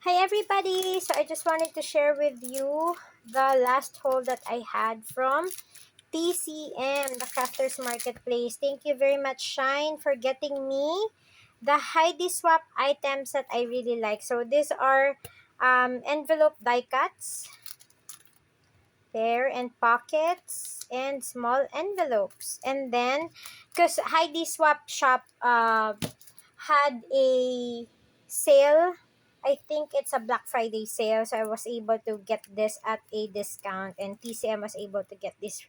Hi everybody! So I just wanted to share with you the last haul that I had from TCM, the Crafters Marketplace. Thank you very much, Shine, for getting me the Heidi Swap items that I really like. So these are envelope die cuts, there, and pockets, and small envelopes. And then, because Heidi Swap Shop had a sale. I think it's a Black Friday sale, so I was able to get this at a discount, and TCM was able to get this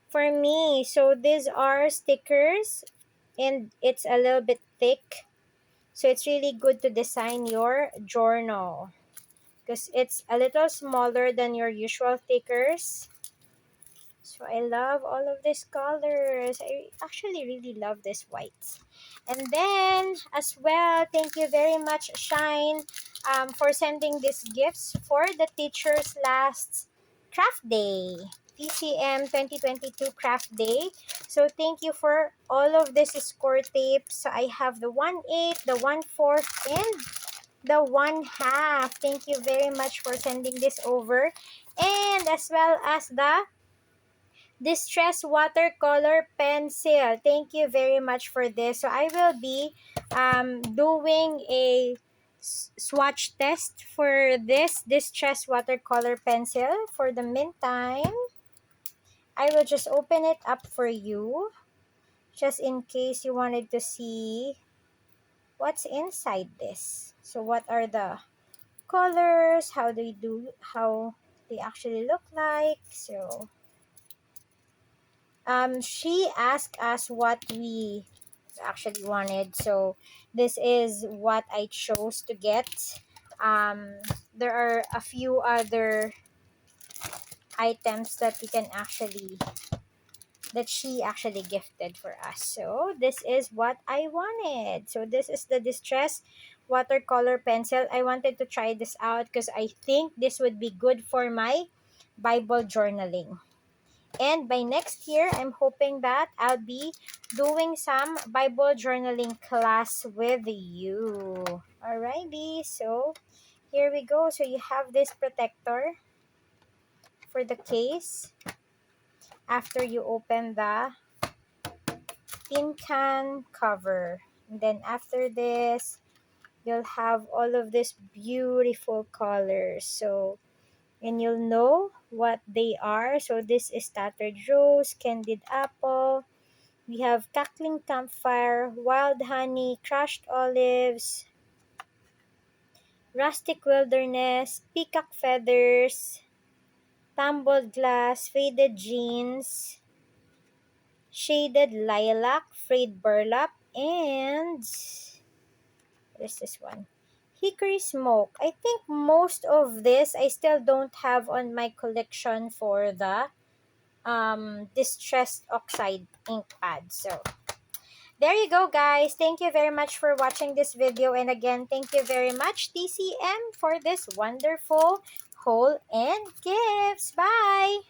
for me. So these are stickers, and it's a little bit thick, so it's really good to design your journal because it's a little smaller than your usual stickers. So I love all of these colors. I actually really love this white. And then as well, thank you very much, Shine, for sending these gifts for the teachers last craft day. TCM 2022 craft day. So thank you for all of this score tapes. So I have the 1/8, the 1/4, and the 1/2. Thank you very much for sending this over. And as well as the Distress Watercolor Pencil. Thank you very much for this. So I will be doing a swatch test for this Distress Watercolor Pencil. For the meantime, I will just open it up for you, just in case you wanted to see what's inside this. So what are the colors, how they actually look like. So she asked us what we actually wanted, so this is what I chose to get. There are a few other items that we can actually that she actually gifted for us, so this is what I wanted. So this is the Distress Watercolor Pencil. I wanted to try this out because I think this would be good for my Bible journaling. And by next year, I'm hoping that I'll be doing some Bible journaling class with you. Alrighty, so here we go. So you have this protector for the case after you open the tin can cover. And then after this, you'll have all of these beautiful colors. So, and you'll know what they are. So this is tattered rose, candied apple. We have cackling campfire, wild honey, crushed olives, rustic wilderness, peacock feathers, tumbled glass, faded jeans, shaded lilac, frayed burlap, and what is this one? Hickory smoke. I think most of this I still don't have on my collection for the distressed oxide ink pad. So there you go, guys. Thank you very much for watching this video. And again, thank you very much, TCM, for this wonderful haul and gifts. Bye!